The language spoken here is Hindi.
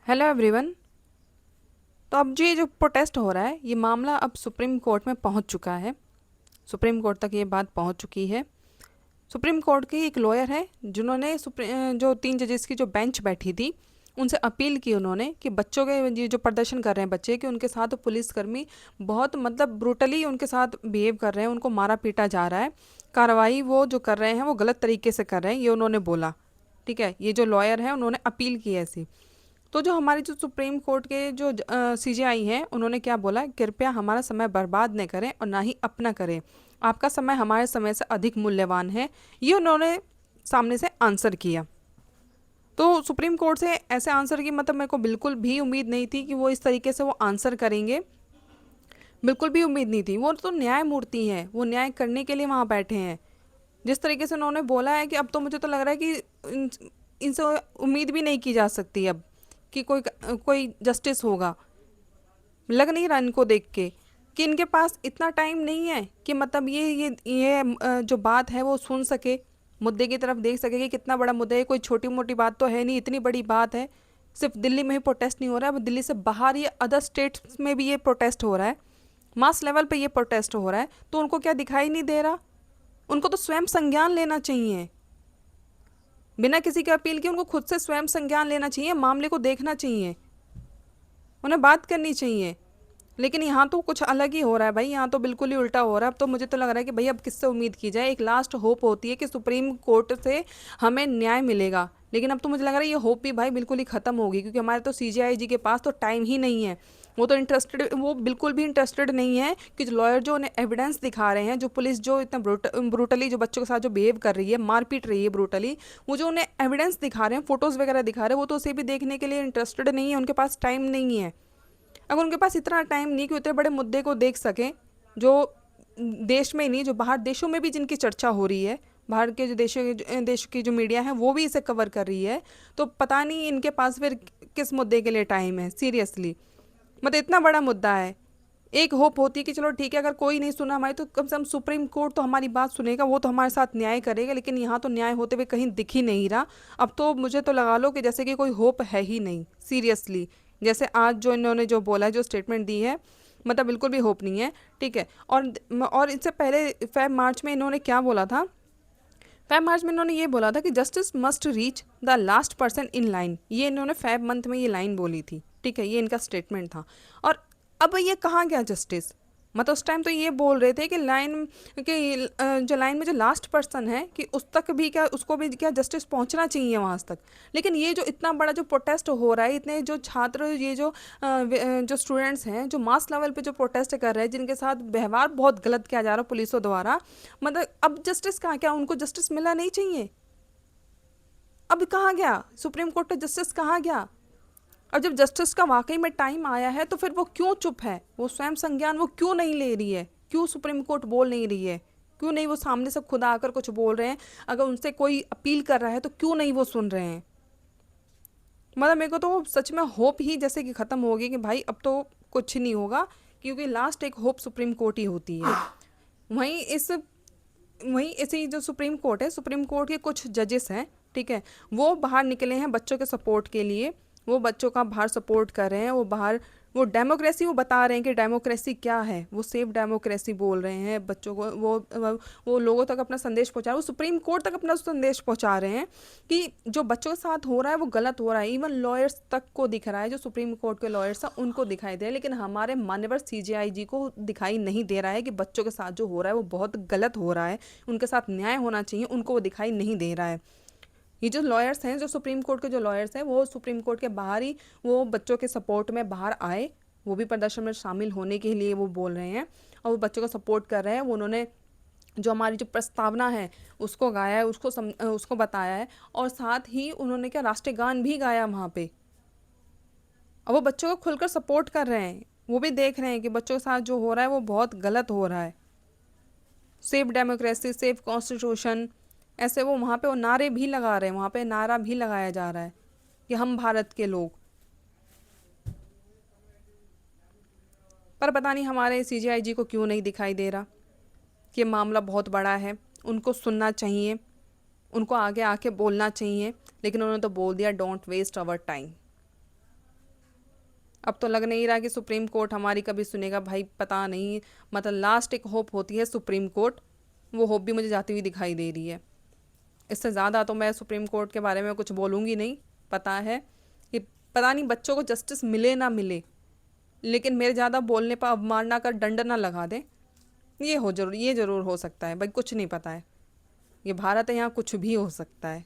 Hello everyone. तो अब जो ये जो प्रोटेस्ट हो रहा है, ये मामला अब सुप्रीम कोर्ट में पहुंच चुका है। सुप्रीम कोर्ट तक ये बात पहुंच चुकी है। सुप्रीम कोर्ट के एक लॉयर है जिन्होंने जो 3 जजेस की जो बेंच बैठी थी, उनसे अपील की उन्होंने कि बच्चों के ये जो प्रदर्शन कर रहे हैं बच्चे, कि उनके साथ पुलिसकर्मी बहुत मतलब ब्रूटली उनके साथ बिहेव कर रहे हैं, उनको मारा पीटा जा रहा है। कार्रवाई वो जो कर रहे हैं वो गलत तरीके से कर रहे हैं, ये उन्होंने बोला। ठीक है, ये जो लॉयर है उन्होंने अपील की ऐसी। तो जो हमारी जो सुप्रीम कोर्ट के जो सीजेआई हैं, उन्होंने क्या बोला, कृपया हमारा समय बर्बाद न करें और ना ही अपना करें। आपका समय हमारे समय से अधिक मूल्यवान है, ये उन्होंने सामने से आंसर किया। तो सुप्रीम कोर्ट से ऐसे आंसर की मतलब मेरे को बिल्कुल भी उम्मीद नहीं थी कि वो इस तरीके से वो आंसर करेंगे। बिल्कुल भी उम्मीद नहीं थी। वो तो न्यायमूर्ति हैं, वो न्याय करने के लिए वहाँ बैठे हैं। जिस तरीके से उन्होंने बोला है कि अब तो मुझे तो लग रहा है कि इनसे उम्मीद भी नहीं की जा सकती अब कि कोई कोई जस्टिस होगा। लग नहीं रहा इनको देख के कि इनके पास इतना टाइम नहीं है कि मतलब जो बात है वो सुन सके, मुद्दे की तरफ देख सके कि कितना बड़ा मुद्दा है। कोई छोटी मोटी बात तो है नहीं, इतनी बड़ी बात है। सिर्फ दिल्ली में ही प्रोटेस्ट नहीं हो रहा है, अब दिल्ली से बाहर ये अदर स्टेट्स में भी ये प्रोटेस्ट हो रहा है। मास लेवल पे ये प्रोटेस्ट हो रहा है। तो उनको क्या दिखाई नहीं दे रहा? उनको तो स्वयं संज्ञान लेना चाहिए। बिना किसी के अपील के उनको खुद से स्वयं संज्ञान लेना चाहिए, मामले को देखना चाहिए, उन्हें बात करनी चाहिए। लेकिन यहाँ तो कुछ अलग ही हो रहा है भाई, यहाँ तो बिल्कुल ही उल्टा हो रहा है। अब तो मुझे तो लग रहा है कि भाई अब किससे उम्मीद की जाए। एक लास्ट होप होती है कि सुप्रीम कोर्ट से हमें न्याय मिलेगा, लेकिन अब तो मुझे लग रहा है ये होप भी भाई बिल्कुल ही ख़त्म होगी, क्योंकि हमारे तो सीजेआई जी के पास तो टाइम ही नहीं है। वो तो इंटरेस्टेड, वो बिल्कुल भी इंटरेस्टेड नहीं है कि जो लॉयर जो उन्हें एविडेंस दिखा रहे हैं, जो पुलिस जो इतना ब्रूटली जो बच्चों के साथ जो बिहेव कर रही है, मार पीट रही है ब्रूटली, वो जो उन्हें एविडेंस दिखा रहे हैं, फोटोज़ वगैरह दिखा रहे हैं, वो तो उसे भी देखने के लिए इंटरेस्टेड नहीं है। उनके पास टाइम नहीं है। अगर उनके पास इतना टाइम नहीं कि इतने बड़े मुद्दे को देख सकें, जो देश में ही नहीं, जो बाहर देशों में भी जिनकी चर्चा हो रही है, बाहर के जो देश की जो मीडिया है वो भी इसे कवर कर रही है, तो पता नहीं इनके पास फिर किस मुद्दे के लिए टाइम है सीरियसली। मतलब इतना बड़ा मुद्दा है। एक होप होती है कि चलो ठीक है, अगर कोई नहीं सुना हमारी तो कम से कम सुप्रीम कोर्ट तो हमारी बात सुनेगा, वो तो हमारे साथ न्याय करेगा। लेकिन यहाँ तो न्याय होते हुए कहीं दिख ही नहीं रहा। अब तो मुझे तो लगा लो कि जैसे कि कोई होप है ही नहीं सीरियसली। जैसे आज जो इन्होंने जो बोला है, जो स्टेटमेंट दी है, मतलब बिल्कुल भी होप नहीं है। ठीक है। और इससे पहले फेब मार्च में इन्होंने क्या बोला था? फेब मार्च में इन्होंने ये बोला था कि justice must reach the last person in line. ये इन्होंने फेब मंथ में ये लाइन बोली थी। ठीक है, ये इनका स्टेटमेंट था। और अब ये कहाँ गया जस्टिस? मतलब उस टाइम तो ये बोल रहे थे कि लाइन कि जो लाइन में जो लास्ट पर्सन है कि उस तक भी क्या, उसको भी क्या जस्टिस पहुंचना चाहिए वहाँ तक। लेकिन ये जो इतना बड़ा जो प्रोटेस्ट हो रहा है, इतने जो छात्र, ये जो स्टूडेंट्स हैं जो मास लेवल पे जो प्रोटेस्ट कर रहे हैं, जिनके साथ व्यवहार बहुत गलत किया जा रहा है पुलिसों द्वारा, मतलब अब जस्टिस कहाँ? क्या उनको जस्टिस मिलना नहीं चाहिए? अब कहाँ गया सुप्रीम कोर्ट का जस्टिस? कहाँ गया? और जब जस्टिस का वाकई में टाइम आया है तो फिर वो क्यों चुप है? वो स्वयं संज्ञान वो क्यों नहीं ले रही है? क्यों सुप्रीम कोर्ट बोल नहीं रही है? क्यों नहीं वो सामने से खुद आकर कुछ बोल रहे हैं? अगर उनसे कोई अपील कर रहा है तो क्यों नहीं वो सुन रहे हैं? मतलब मेरे को तो सच में होप ही जैसे कि ख़त्म हो गई कि भाई अब तो कुछ नहीं होगा, क्योंकि लास्ट एक होप सुप्रीम कोर्ट ही होती है। वहीं इस वहीं ऐसे ही जो सुप्रीम कोर्ट है, सुप्रीम कोर्ट के कुछ जजेस हैं, ठीक है, वो बाहर निकले हैं बच्चों के सपोर्ट के लिए। वो बच्चों का बाहर सपोर्ट कर रहे हैं, वो बाहर वो डेमोक्रेसी वो बता रहे हैं कि डेमोक्रेसी क्या है, वो सेफ डेमोक्रेसी बोल रहे हैं बच्चों को। वो लोगों तक अपना संदेश पहुंचा रहे हैं, वो सुप्रीम कोर्ट तक अपना संदेश पहुंचा रहे हैं कि जो बच्चों के साथ हो रहा है वो गलत हो रहा है। इवन लॉयर्स तक को दिख रहा है, जो सुप्रीम कोर्ट के लॉयर्स हैं उनको दिखाई दे रहा है, लेकिन हमारे मान्यवर सीजेआई जी को दिखाई नहीं दे रहा है कि बच्चों के साथ जो हो रहा है वो बहुत गलत हो रहा है, उनके साथ न्याय होना चाहिए, उनको वो दिखाई नहीं दे रहा है। ये जो लॉयर्स हैं, जो सुप्रीम कोर्ट के जो लॉयर्स हैं, वो सुप्रीम कोर्ट के बाहर ही वो बच्चों के सपोर्ट में बाहर आए, वो भी प्रदर्शन में शामिल होने के लिए वो बोल रहे हैं और वो बच्चों को सपोर्ट कर रहे हैं। वो उन्होंने जो हमारी जो प्रस्तावना है उसको गाया है, उसको बताया है, और साथ ही उन्होंने क्या राष्ट्रीय गान भी गाया वहाँ पे। और वो बच्चों को खुलकर सपोर्ट कर रहे हैं, वो भी देख रहे हैं कि बच्चों के साथ जो हो रहा है वो बहुत गलत हो रहा है। सेफ डेमोक्रेसी, सेफ कॉन्स्टिट्यूशन, ऐसे वो वहाँ पे वो नारे भी लगा रहे हैं, वहाँ पे नारा भी लगाया जा रहा है कि हम भारत के लोग। पर पता नहीं हमारे सीजेआई जी को क्यों नहीं दिखाई दे रहा कि मामला बहुत बड़ा है, उनको सुनना चाहिए, उनको आगे आके बोलना चाहिए। लेकिन उन्होंने तो बोल दिया, डोंट वेस्ट आवर टाइम। अब तो लग नहीं रहा कि सुप्रीम कोर्ट हमारी कभी सुनेगा भाई, पता नहीं। मतलब लास्ट एक होप होती है सुप्रीम कोर्ट, वो होप भी मुझे जाती हुई दिखाई दे रही है। इससे ज़्यादा तो मैं सुप्रीम कोर्ट के बारे में कुछ बोलूँगी नहीं। पता है कि पता नहीं बच्चों को जस्टिस मिले ना मिले, लेकिन मेरे ज़्यादा बोलने पर अवमानना कर दंड ना लगा दे। ये ज़रूर हो सकता है भाई, कुछ नहीं पता है। ये भारत है, यहाँ कुछ भी हो सकता है।